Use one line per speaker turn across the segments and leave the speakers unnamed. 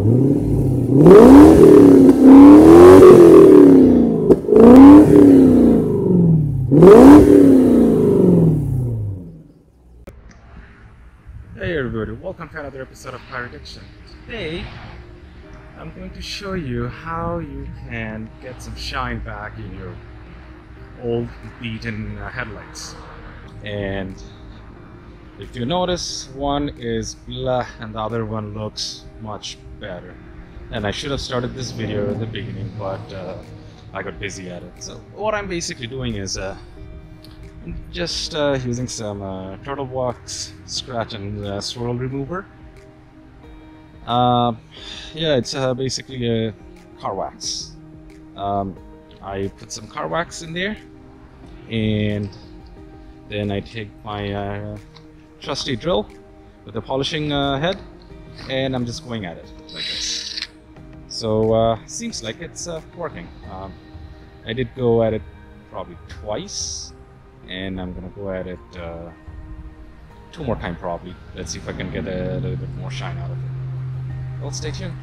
Hey everybody, welcome to another episode of Car Addiction. Today, I'm going to show you how you can get some shine back in your old beaten headlights. And if you notice, one is blah and the other one looks much better. And I should have started this video in the beginning, but I got busy at it. So what I'm basically doing is I'm just using some turtle wax scratch and swirl remover. Yeah, it's basically a car wax. I put some car wax in there, and then I take my trusty drill with a polishing head, and I'm just going at it like this. So seems like it's working. I did go at it probably twice, and I'm gonna go at it 2 more times probably. Let's see if I can get a little bit more shine out of it. Well, stay tuned.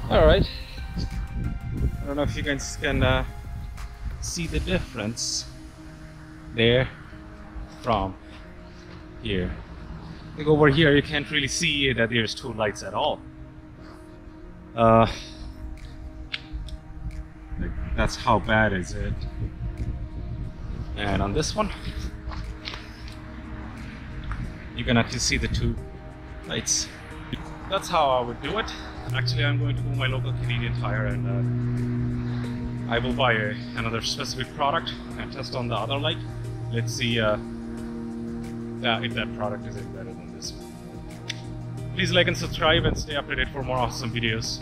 Alright, I don't know if you guys can see the difference there from here. I think over here you can't really see that there's 2 lights at all. Like, that's how bad is it. And on this one, you can actually see the 2 lights. That's how I would do it. Actually, I'm going to go to my local Canadian Tire and I will buy another specific product and test on the other light. Let's see if that product is any better than this. Please like and subscribe and stay up to date for more awesome videos.